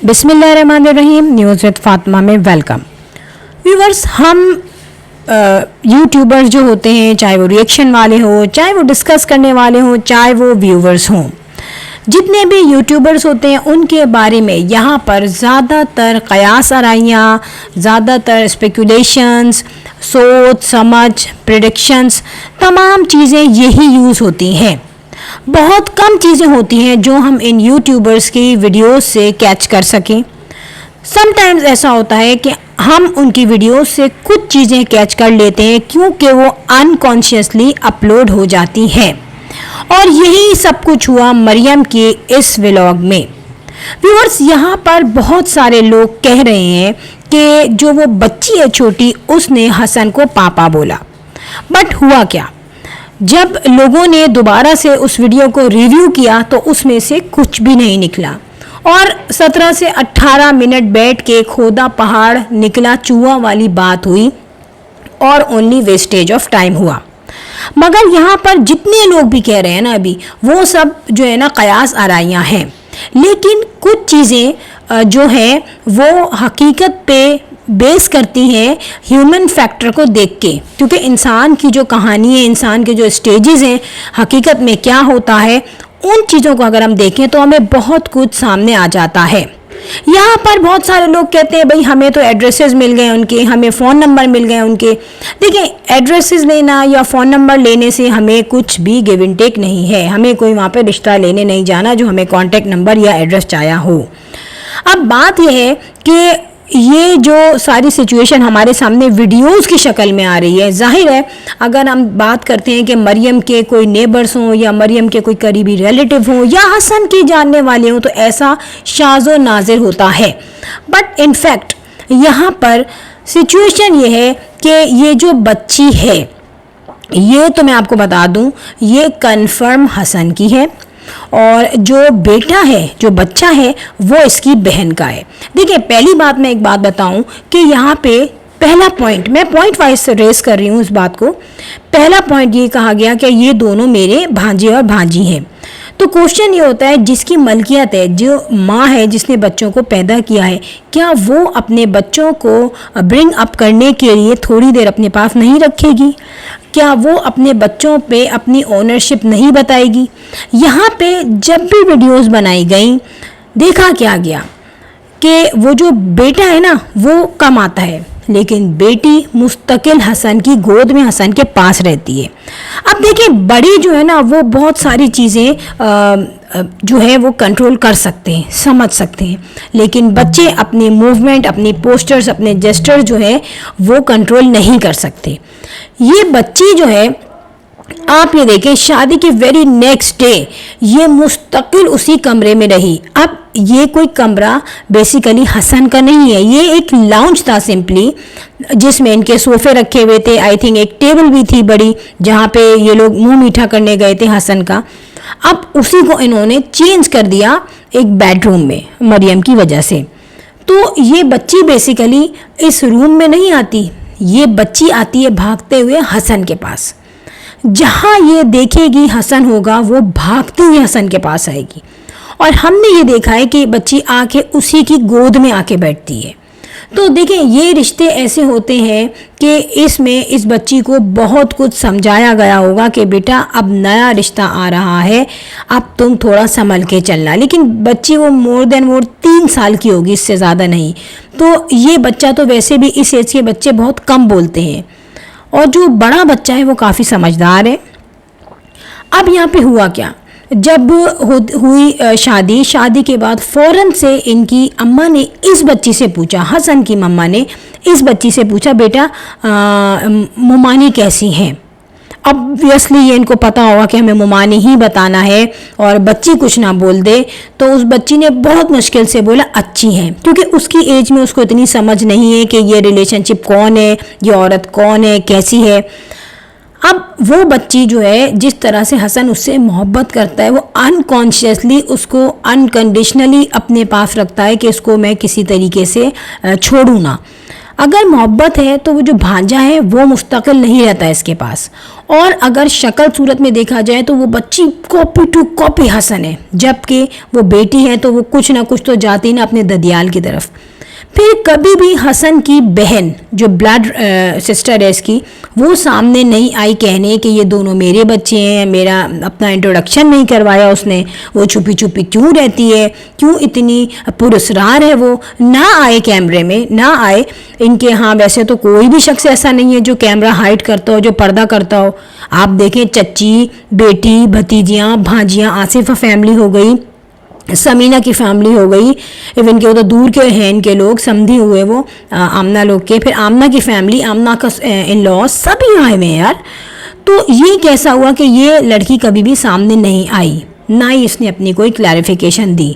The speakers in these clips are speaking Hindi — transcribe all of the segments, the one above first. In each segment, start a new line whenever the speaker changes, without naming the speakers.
बिस्मिल्लाहिर्रहमानिर्रहीम। न्यूज़ विद फातिमा में वेलकम। व्यूवर्स, हम यूट्यूबर्स जो होते हैं, चाहे वो रिएक्शन वाले हो, चाहे वो डिस्कस करने वाले हो, चाहे वो व्यूवर्स हों, जितने भी यूट्यूबर्स होते हैं उनके बारे में यहाँ पर ज़्यादातर कयास आराइयाँ, ज़्यादातर स्पेकुलेशंस, सोच समझ, प्रेडिक्शंस, तमाम चीज़ें यही यूज़ होती हैं। बहुत कम चीज़ें होती हैं जो हम इन यूट्यूबर्स की वीडियोस से कैच कर सकें। समटाइम्स ऐसा होता है कि हम उनकी वीडियोस से कुछ चीज़ें कैच कर लेते हैं क्योंकि वो अनकॉन्शियसली अपलोड हो जाती हैं। और यही सब कुछ हुआ मरियम के इस व्लॉग में। व्यूअर्स, यहाँ पर बहुत सारे लोग कह रहे हैं कि जो वो बच्ची है छोटी, उसने हसन को पापा बोला। बट हुआ क्या, जब लोगों ने दोबारा से उस वीडियो को रिव्यू किया तो उसमें से कुछ भी नहीं निकला और 17 से 18 मिनट बैठ के खोदा पहाड़ निकला चूहा वाली बात हुई और ओनली वेस्टेज ऑफ टाइम हुआ। मगर यहाँ पर जितने लोग भी कह रहे हैं ना, अभी वो सब जो है ना कयास आराइयाँ हैं, लेकिन कुछ चीज़ें जो हैं वो हकीकत पे बेस करती हैं ह्यूमन फैक्टर को देख के, क्योंकि इंसान की जो कहानी है, इंसान के जो स्टेजेस हैं, हकीकत में क्या होता है, उन चीज़ों को अगर हम देखें तो हमें बहुत कुछ सामने आ जाता है। यहाँ पर बहुत सारे लोग कहते हैं भाई हमें तो एड्रेसेस मिल गए उनके, हमें फ़ोन नंबर मिल गए उनके। देखिए, एड्रेसेस लेना या फ़ोन नंबर लेने से हमें कुछ भी गिव एंड टेक नहीं है। हमें कोई वहाँ पे रिश्ता लेने नहीं जाना जो हमें कॉन्टेक्ट नंबर या एड्रेस चाहिए हो। अब बात यह है कि ये जो सारी सिचुएशन हमारे सामने वीडियोस की शक्ल में आ रही है, जाहिर है अगर हम बात करते हैं कि मरियम के कोई नेबर्स हों या मरियम के कोई करीबी रिलेटिव हों या हसन की जानने वाले हों तो ऐसा शाज़ो नाज़िर होता है। बट इनफैक्ट यहाँ पर सिचुएशन ये है कि ये जो बच्ची है, ये तो मैं आपको बता दूँ, ये कन्फर्म हसन की है और जो बेटा है, जो बच्चा है, वो इसकी बहन का है। देखिए, पहली बात मैं एक बात बताऊं कि यहाँ पे पहला पॉइंट, मैं पॉइंट वाइज रेस कर रही हूँ इस बात को। पहला पॉइंट ये कहा गया कि ये दोनों मेरे भांजे और भांजी हैं। तो क्वेश्चन ये होता है, जिसकी मलकियत है, जो माँ है जिसने बच्चों को पैदा किया है, क्या वो अपने बच्चों को ब्रिंग अप करने के लिए थोड़ी देर अपने पास नहीं रखेगी? क्या वो अपने बच्चों पे अपनी ओनरशिप नहीं बताएगी? यहाँ पे जब भी वीडियोस बनाई गई, देखा क्या गया कि वो जो बेटा है ना वो कमाता है, लेकिन बेटी मुस्तकिल हसन की गोद में, हसन के पास रहती है। अब देखिए, बड़ी जो है ना वो बहुत सारी चीज़ें जो है वो कंट्रोल कर सकते हैं, समझ सकते हैं, लेकिन बच्चे अपनी मूवमेंट, अपनी पोस्टर्स, अपने जेस्चर जो है वो कंट्रोल नहीं कर सकते। ये बच्ची जो है, आप ये देखें, शादी के वेरी नेक्स्ट डे ये मुस्तकिल उसी कमरे में रही। अब ये कोई कमरा बेसिकली हसन का नहीं है, ये एक लाउंज था सिंपली, जिसमें इनके सोफे रखे हुए थे। आई थिंक एक टेबल भी थी बड़ी, जहाँ पे ये लोग मुंह मीठा करने गए थे हसन का। अब उसी को इन्होंने चेंज कर दिया एक बेडरूम में मरियम की वजह से। तो ये बच्ची बेसिकली इस रूम में नहीं आती, ये बच्ची आती है भागते हुए हसन के पास। जहाँ ये देखेगी हसन होगा, वो भागते हुए हसन के पास आएगी। और हमने ये देखा है कि बच्ची आके उसी की गोद में आके बैठती है। तो देखें, ये रिश्ते ऐसे होते हैं कि इसमें इस बच्ची को बहुत कुछ समझाया गया होगा कि बेटा अब नया रिश्ता आ रहा है, अब तुम थोड़ा संभल के चलना। लेकिन बच्ची वो मोर देन मोर 3 साल की होगी, इससे ज़्यादा नहीं। तो ये बच्चा तो वैसे भी, इस एज के बच्चे बहुत कम बोलते हैं और जो बड़ा बच्चा है वो काफ़ी समझदार है। अब यहाँ पे हुआ क्या, जब हुई शादी के बाद फ़ौरन से इनकी अम्मा ने इस बच्ची से पूछा, हसन की मम्मा ने इस बच्ची से पूछा, बेटा मुमानी कैसी हैं? ऑब्वियसली ये इनको पता होगा कि हमें मुमानी ही बताना है और बच्ची कुछ ना बोल दे। तो उस बच्ची ने बहुत मुश्किल से बोला अच्छी हैं, क्योंकि उसकी एज में उसको इतनी समझ नहीं है कि ये रिलेशनशिप कौन है, ये औरत कौन है, कैसी है। अब वो बच्ची जो है, जिस तरह से हसन उससे मोहब्बत करता है, वो अनकॉन्शियसली उसको अनकंडीशनली अपने पास रखता है कि इसको मैं किसी तरीके से छोड़ूँ ना। अगर मोहब्बत है तो वो जो भांजा है वो मुस्तकिल नहीं रहता है इसके पास, और अगर शक्ल सूरत में देखा जाए तो वो बच्ची कॉपी टू कॉपी हसन है, जबकि वो बेटी है तो वो कुछ ना कुछ तो जाती ना अपने ददियाल की तरफ। फिर कभी भी हसन की बहन जो ब्लड सिस्टर है इसकी, वो सामने नहीं आई कहने कि ये दोनों मेरे बच्चे हैं, मेरा अपना इंट्रोडक्शन नहीं करवाया उसने, वो छुपी छुपी क्यों रहती है, क्यों इतनी पुरस्रार है, वो ना आए कैमरे में, ना आए इनके यहाँ। वैसे तो कोई भी शख्स ऐसा नहीं है जो कैमरा हाइड करता हो, जो पर्दा करता हो। आप देखें, चच्ची, बेटी, भतीजियाँ, भांजियाँ, आसिफा फैमिली हो गई, समीना की फैमिली हो गई, इवन के वो तो दूर के हैं इनके लोग, समधी हुए वो आमना लोग के, फिर आमना की फैमिली, आमना का इन लॉज, सभी आए हुए हैं यार। तो ये कैसा हुआ कि ये लड़की कभी भी सामने नहीं आई, ना ही इसने अपनी कोई क्लैरिफिकेशन दी,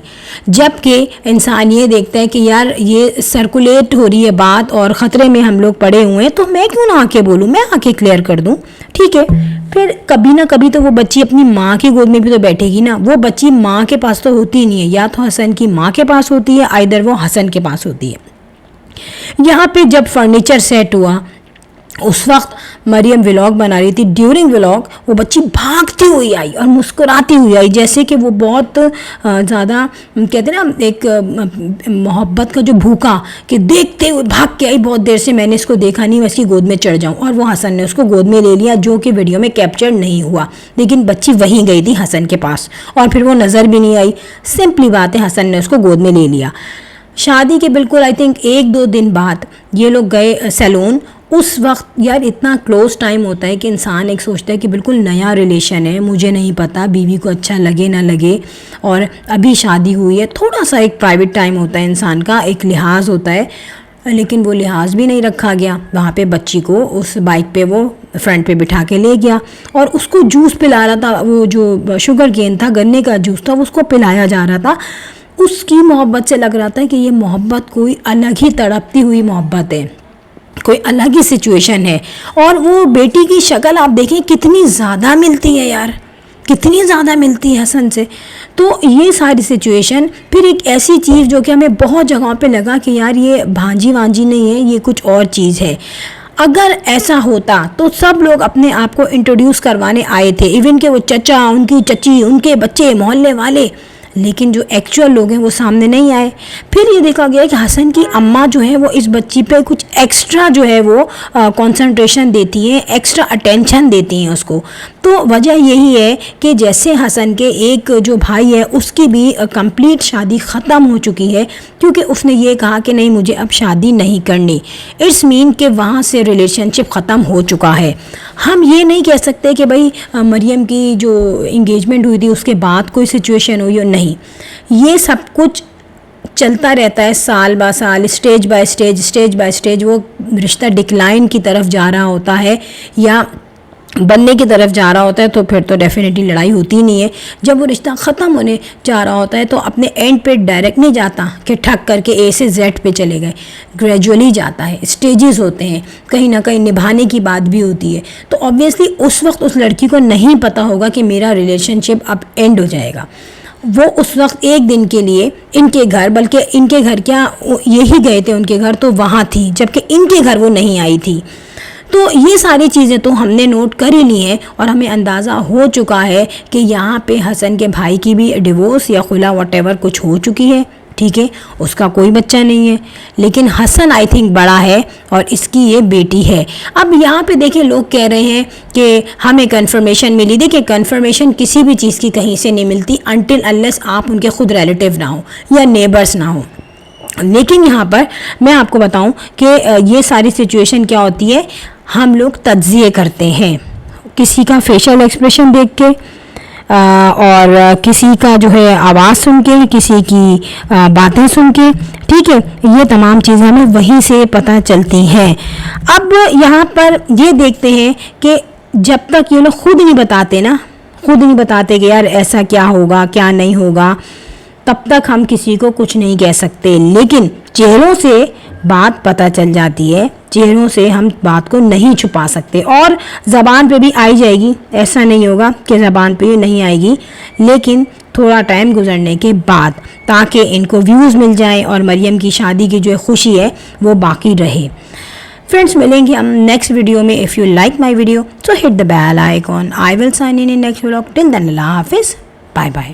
जबकि इंसान ये देखता है कि यार ये सर्कुलेट हो रही है बात और ख़तरे में हम लोग पड़े हुए हैं, तो मैं क्यों ना आके बोलूँ, मैं आके क्लियर कर दूँ, ठीक है। फिर कभी ना कभी तो वो बच्ची अपनी माँ की गोद में भी तो बैठेगी ना। वो बच्ची माँ के पास तो होती ही नहीं है, या तो हसन की माँ के पास होती है, आइदर वो हसन के पास होती है। यहाँ पे जब फर्नीचर सेट हुआ उस वक्त मरियम व्लॉग बना रही थी, ड्यूरिंग व्लॉग वो बच्ची भागती हुई आई और मुस्कुराती हुई आई, जैसे कि वो बहुत ज़्यादा कहते हैं ना एक मोहब्बत का जो भूखा, कि देखते हुए भाग के आई, बहुत देर से मैंने इसको देखा नहीं, मैं इसकी गोद में चढ़ जाऊं। और वो हसन ने उसको गोद में ले लिया, जो कि वीडियो में कैप्चर नहीं हुआ, लेकिन बच्ची वहीं गई थी हसन के पास और फिर वो नज़र भी नहीं आई। सिंपली बात है, हसन ने उसको गोद में ले लिया। शादी के बिल्कुल आई थिंक 1-2 दिन बाद ये लोग गए सैलून। उस वक्त यार इतना क्लोज टाइम होता है कि इंसान एक सोचता है कि बिल्कुल नया रिलेशन है, मुझे नहीं पता बीवी को अच्छा लगे ना लगे, और अभी शादी हुई है, थोड़ा सा एक प्राइवेट टाइम होता है इंसान का, एक लिहाज होता है, लेकिन वो लिहाज भी नहीं रखा गया। वहाँ पे बच्ची को उस बाइक पे वो फ्रंट पे बिठा के ले गया और उसको जूस पिला रहा था, वो जो शुगर केन था, गन्ने का जूस था, उसको पिलाया जा रहा था। उसकी मोहब्बत से लग रहा था कि ये मोहब्बत कोई अलग ही तड़पती हुई मोहब्बत है, कोई अलग ही सिचुएशन है। और वो बेटी की शक्ल आप देखें कितनी ज़्यादा मिलती है यार, कितनी ज़्यादा मिलती है हसन से। तो ये सारी सिचुएशन, फिर एक ऐसी चीज़ जो कि हमें बहुत जगहों पे लगा कि यार ये भांजी वांजी नहीं है, ये कुछ और चीज़ है। अगर ऐसा होता तो सब लोग अपने आप को इंट्रोड्यूस करवाने आए थे, इवन के वो चचा, उनकी चची, उनके बच्चे, मोहल्ले वाले, लेकिन जो एक्चुअल लोग हैं वो सामने नहीं आए। फिर ये देखा गया कि हसन की अम्मा जो है वो इस बच्ची पे कुछ एक्स्ट्रा जो है वो कंसंट्रेशन देती हैं, एक्स्ट्रा अटेंशन देती हैं उसको। तो वजह यही है कि जैसे हसन के एक जो भाई है उसकी भी कंप्लीट शादी ख़त्म हो चुकी है, क्योंकि उसने ये कहा कि नहीं मुझे अब शादी नहीं करनी। इट्स मीन कि वहाँ से रिलेशनशिप ख़त्म हो चुका है। हम ये नहीं कह सकते कि भाई मरियम की जो इंगेजमेंट हुई थी उसके बाद कोई सिचुएशन हुई हो, नहीं, ये सब कुछ चलता रहता है साल बा साल, stage by stage, stage by stage वो रिश्ता डिक्लाइन की तरफ जा रहा होता है या बनने की तरफ जा रहा होता है, तो फिर तो डेफिनेटली लड़ाई होती नहीं है। जब वो रिश्ता ख़त्म होने जा रहा होता है तो अपने एंड पे डायरेक्ट नहीं जाता कि ठक करके ए से जेड पे चले गए, ग्रेजुअली जाता है, स्टेजेस होते हैं, कहीं ना कहीं निभाने की बात भी होती है। तो ऑब्वियसली उस वक्त उस लड़की को नहीं पता होगा कि मेरा रिलेशनशिप अब एंड हो जाएगा। वो उस वक्त एक दिन के लिए इनके घर, बल्कि इनके घर क्या यही गए थे उनके घर, तो वहाँ थी, जबकि इनके घर वो नहीं आई थी। तो ये सारी चीज़ें तो हमने नोट कर ही ली हैं और हमें अंदाज़ा हो चुका है कि यहाँ पे हसन के भाई की भी डिवोर्स या खुला व्हाटएवर कुछ हो चुकी है, ठीक है, उसका कोई बच्चा नहीं है, लेकिन हसन आई थिंक बड़ा है और इसकी ये बेटी है। अब यहाँ पे देखिए लोग कह रहे हैं कि हमें कंफर्मेशन मिली। देखिए कंफर्मेशन किसी भी चीज़ की कहीं से नहीं मिलती अनटिल अनलेस आप उनके खुद रिलेटिव ना हो या नेबर्स ना हो। लेकिन यहाँ पर मैं आपको बताऊँ कि ये सारी सिचुएशन क्या होती है, हम लोग तज्जिए करते हैं किसी का फेशियल एक्सप्रेशन देख के और किसी का जो है आवाज़ सुन के, किसी की बातें सुन के, ठीक है, ये तमाम चीज़ें हमें वहीं से पता चलती हैं। अब यहाँ पर ये देखते हैं कि जब तक ये लोग खुद नहीं बताते ना, खुद नहीं बताते कि यार ऐसा क्या होगा क्या नहीं होगा, तब तक हम किसी को कुछ नहीं कह सकते। लेकिन चेहरों से बात पता चल जाती है, चेहरों से हम बात को नहीं छुपा सकते और ज़बान पे भी आई जाएगी, ऐसा नहीं होगा कि ज़बान पे नहीं आएगी, लेकिन थोड़ा टाइम गुजरने के बाद, ताकि इनको व्यूज़ मिल जाएं और मरियम की शादी की जो खुशी है वो बाकी रहे। फ्रेंड्स, मिलेंगे हम नेक्स्ट वीडियो में। If you like my video so hit the bell icon. I will sign in next vlog. Till then अल्लाह हाफिज़, बाय बाय।